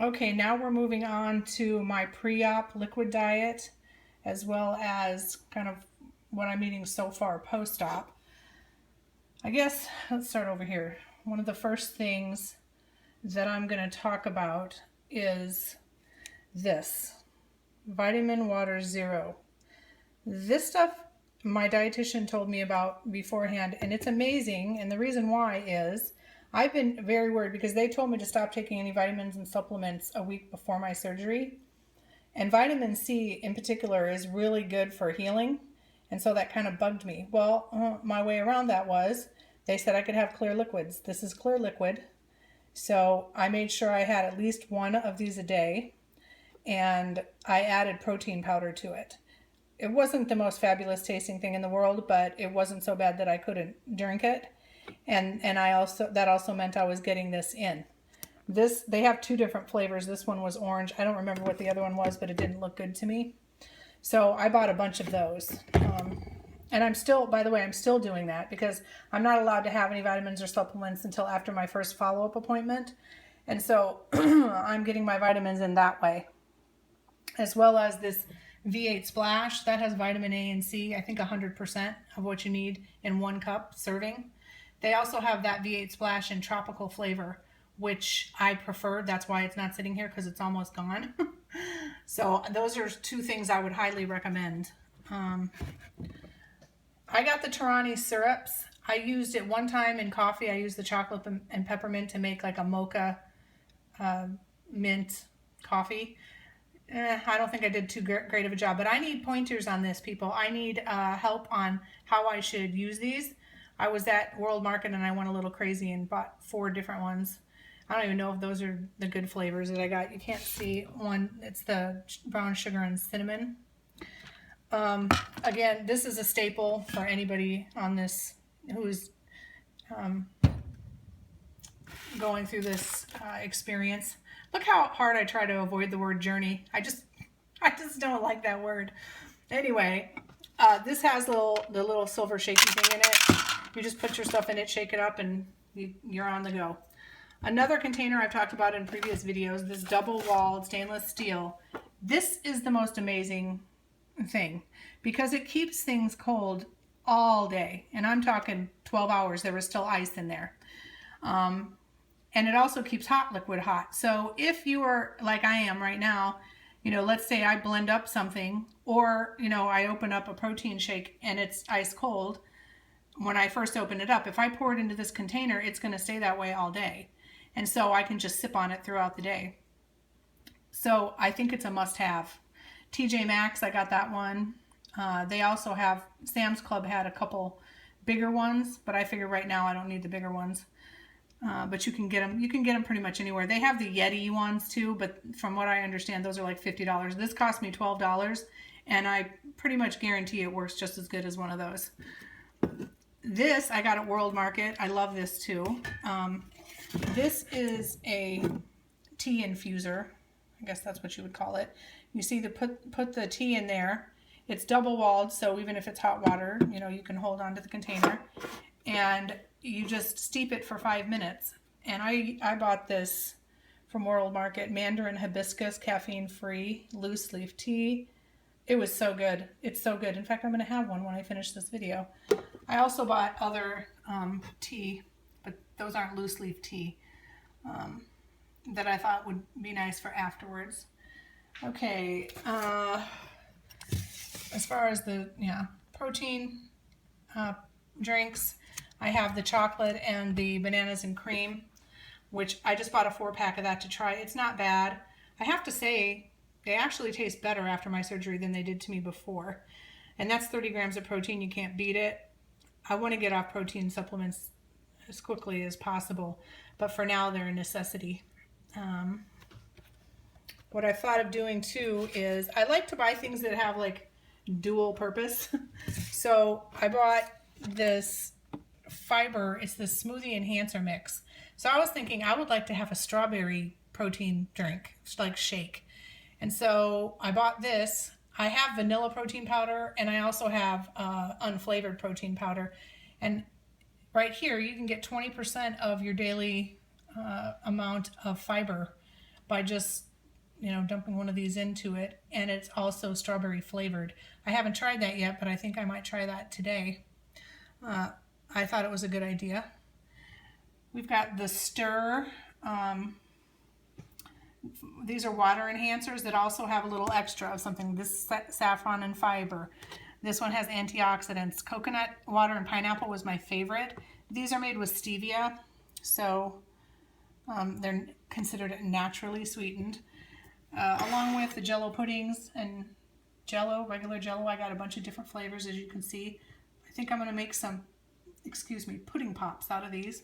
Okay, now we're moving on to my pre-op liquid diet, as well as kind of what I'm eating so far post-op. I guess let's start over here. One of the first things that I'm going to talk about is this Vitamin Water Zero. This stuff my dietitian told me about beforehand, and it's amazing. And the reason why is I've been very worried because they told me to stop taking any vitamins and supplements a week before my surgery. And vitamin C in particular is really good for healing. And so that kind of bugged me. Well, my way around that was they said I could have clear liquids. This is clear liquid. So I made sure I had at least one of these a day, and I added protein powder to it. It wasn't the most fabulous tasting thing in the world, but it wasn't so bad that I couldn't drink it. And that also meant I was getting this in. They have two different flavors. This one was orange. I don't remember what the other one was, but it didn't look good to me. So I bought a bunch of those. And I'm still, by the way, I'm still doing that because I'm not allowed to have any vitamins or supplements until after my first follow-up appointment. And so I'm getting my vitamins in that way. As well as this V8 Splash, that has vitamin A and C, I think 100% of what you need in 1 cup serving. They also have that V8 Splash in tropical flavor, which I prefer. That's why it's not sitting here, because it's almost gone. So those are 2 things I would highly recommend. I got the Tarani syrups. I used it one time in coffee. I used the chocolate and peppermint to make like a mocha mint coffee. I don't think I did too great of a job, but I need pointers on this, people. I need help on how I should use these. I was at World Market and I went a little crazy and bought 4 different ones. I don't even know if those are the good flavors that I got. You can't see one. It's the brown sugar and cinnamon. Again, this is a staple for anybody on this who's going through this experience. Look how hard I try to avoid the word journey. I just don't like that word. Anyway, this has the little silver shaky thing in it. You just put your stuff in it, shake it up, and you're on the go. Another container I've talked about in previous videos, this double-walled stainless steel. This is the most amazing thing because it keeps things cold all day. And I'm talking 12 hours. There was still ice in there. And it also keeps hot liquid hot. So if you are like I am right now, let's say I blend up something, or, I open up a protein shake and it's ice cold. When I first open it up, if I pour it into this container, it's going to stay that way all day. And so I can just sip on it throughout the day. So I think it's a must-have. TJ Maxx, I got that one. They also have, Sam's Club had a couple bigger ones, but I figure right now I don't need the bigger ones. But you can get them. You can get them pretty much anywhere. They have the Yeti ones too, but from what I understand, those are like $50. This cost me $12, and I pretty much guarantee it works just as good as one of those. This I got at World Market. I love this too. This is a tea infuser. I guess that's what you would call it. You see, put the tea in there. It's double walled, so even if it's hot water, you can hold on to the container. And you just steep it for 5 minutes. And I bought this from World Market, Mandarin Hibiscus, caffeine-free, loose leaf tea. It was so good. It's so good. In fact, I'm going to have one when I finish this video. I also bought other tea, but those aren't loose leaf tea, that I thought would be nice for afterwards. Okay, as far as the protein drinks, I have the chocolate and the bananas and cream, which I just bought a 4-pack of that to try. It's not bad. I have to say, they actually taste better after my surgery than they did to me before. And that's 30 grams of protein. You can't beat it. I want to get off protein supplements as quickly as possible, but for now they're a necessity. What I thought of doing too is I like to buy things that have like dual purpose. So I bought this fiber. It's this smoothie enhancer mix. So I was thinking I would like to have a strawberry protein drink, like shake. And so I bought this. I have vanilla protein powder, and I also have unflavored protein powder. And right here, you can get 20% of your daily amount of fiber by just, you know, dumping one of these into it. And it's also strawberry flavored. I haven't tried that yet, but I think I might try that today. I thought it was a good idea. We've got the Stir. These are water enhancers that also have a little extra of something. This saffron and fiber. This one has antioxidants. Coconut water and pineapple was my favorite. These are made with stevia, so they're considered naturally sweetened. Along with the Jello puddings and Jello, regular Jello, I got a bunch of different flavors, as you can see. I think I'm going to make some, pudding pops out of these.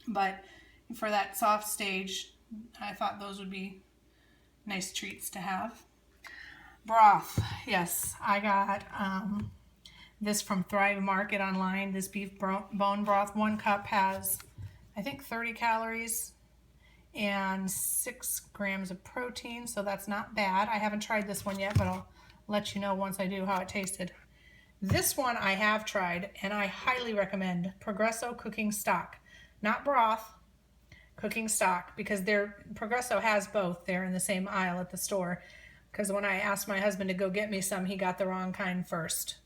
But for that soft stage, I thought those would be nice treats to have. Broth. Yes, I got this from Thrive Market online. This beef bone broth. 1 cup has, I think, 30 calories and 6 grams of protein, so that's not bad. I haven't tried this one yet, but I'll let you know once I do how it tasted. This one I have tried, and I highly recommend Progresso cooking stock. Not broth, cooking stock, because Progresso has both. They're in the same aisle at the store. Because when I asked my husband to go get me some, he got the wrong kind first.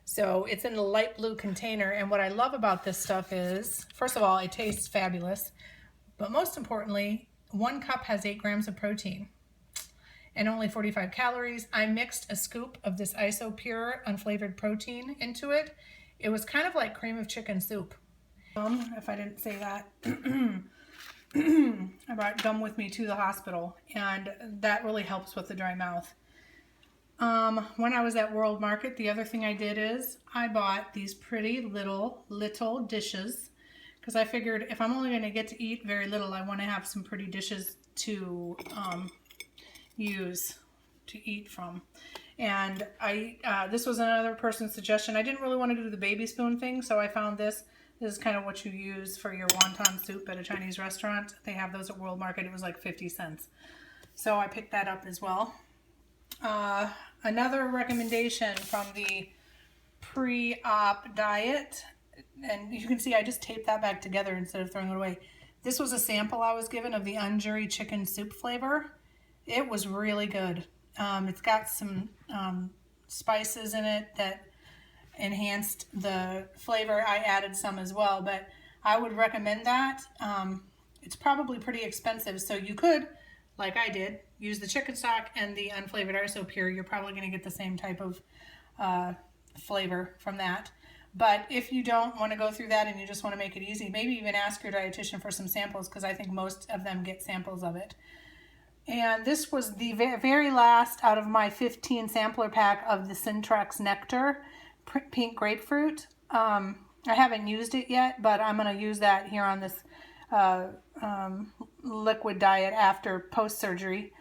So it's in a light blue container, and what I love about this stuff is, first of all, it tastes fabulous, but most importantly, 1 cup has 8 grams of protein and only 45 calories. I mixed a scoop of this Isopure unflavored protein into it. It was kind of like cream of chicken soup. If I didn't say that. I brought gum with me to the hospital, and that really helps with the dry mouth. When I was at World Market, the other thing I did is I bought these pretty little dishes, because I figured if I'm only going to get to eat very little, I want to have some pretty dishes to use to eat from. And this was another person's suggestion. I didn't really want to do the baby spoon thing, so I found this. This is kind of what you use for your wonton soup at a Chinese restaurant. They have those at World Market. It was like 50 cents. So I picked that up as well. Another recommendation from the pre-op diet, and you can see I just taped that back together instead of throwing it away. This was a sample I was given of the unjuri chicken soup flavor. It was really good. It's got some spices in it that enhanced the flavor. I added some as well, but I would recommend that. It's probably pretty expensive, so you could, like I did, use the chicken stock and the unflavored Isopure. You're probably going to get the same type of flavor from that. But if you don't want to go through that and you just want to make it easy, maybe even ask your dietitian for some samples, because I think most of them get samples of it. And this was the very last out of my 15 sampler pack of the Syntrax Nectar pink grapefruit. I haven't used it yet, but I'm going to use that here on this liquid diet after post-surgery.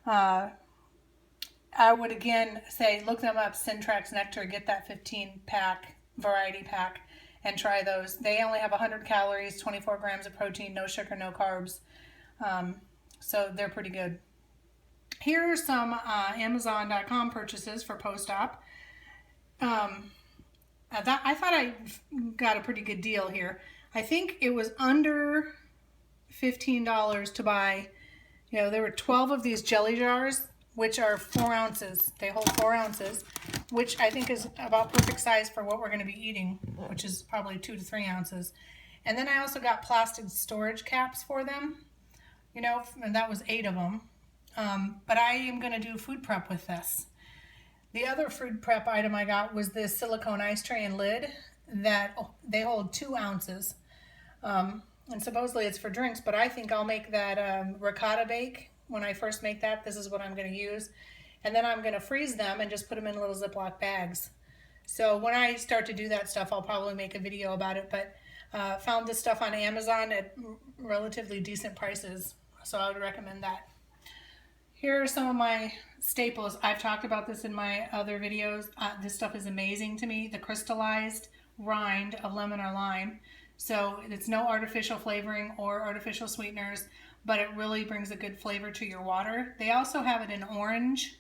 I would again say look them up, Syntrax Nectar, get that 15 pack, variety pack, and try those. They only have 100 calories, 24 grams of protein, no sugar, no carbs. So they're pretty good. Here are some Amazon.com purchases for post-op. I thought I got a pretty good deal here. I think it was under $15 to buy, there were 12 of these jelly jars, which are 4 ounces. They hold 4 ounces, which I think is about perfect size for what we're going to be eating, which is probably 2 to 3 ounces. And then I also got plastic storage caps for them, and that was 8 of them. But I am going to do food prep with this. The other food prep item I got was this silicone ice tray and lid that they hold 2 ounces. And supposedly it's for drinks, but I think I'll make that ricotta bake. When I first make that, this is what I'm going to use. And then I'm going to freeze them and just put them in little Ziploc bags. So when I start to do that stuff, I'll probably make a video about it. But found this stuff on Amazon at relatively decent prices, so I would recommend that. Here are some of my staples. I've talked about this in my other videos. This stuff is amazing to me. The crystallized rind of lemon or lime. So it's no artificial flavoring or artificial sweeteners, but it really brings a good flavor to your water. They also have it in orange,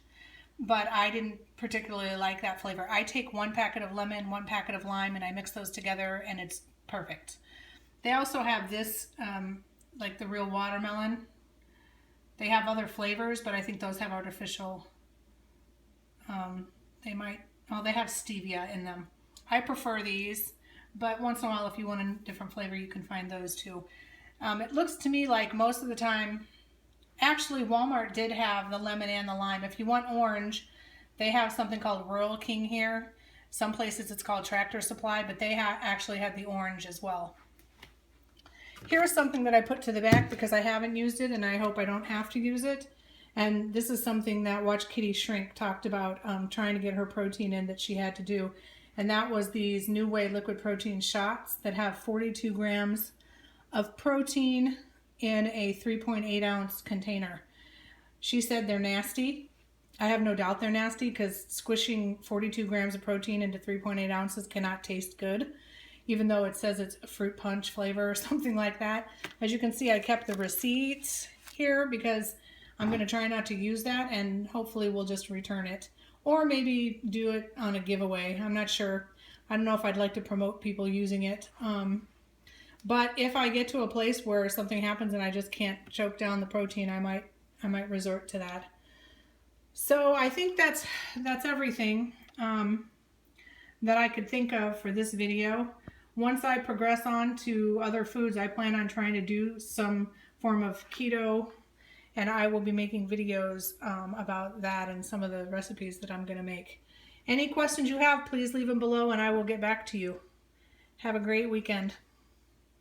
but I didn't particularly like that flavor. I take 1 packet of lemon, 1 packet of lime, and I mix those together, and it's perfect. They also have this, like the real watermelon. They have other flavors, but I think those have artificial, they might, oh, they have stevia in them. I prefer these, but once in a while, if you want a different flavor, you can find those too. It looks to me like most of the time, actually Walmart did have the lemon and the lime. If you want orange, they have something called Rural King here. Some places it's called Tractor Supply, but they actually had the orange as well. Here's something that I put to the back because I haven't used it and I hope I don't have to use it. And this is something that Watch Kitty Shrink talked about trying to get her protein in that she had to do. And that was these New Way liquid protein shots that have 42 grams of protein in a 3.8 ounce container. She said they're nasty. I have no doubt they're nasty because squishing 42 grams of protein into 3.8 ounces cannot taste good, even though it says it's a fruit punch flavor or something like that. As you can see, I kept the receipts here because I'm going to try not to use that, and hopefully we'll just return it. Or maybe do it on a giveaway. I'm not sure. I don't know if I'd like to promote people using it. But if I get to a place where something happens and I just can't choke down the protein, I might resort to that. So I think that's everything that I could think of for this video. Once I progress on to other foods, I plan on trying to do some form of keto, and I will be making videos about that and some of the recipes that I'm going to make. Any questions you have, please leave them below and I will get back to you. Have a great weekend.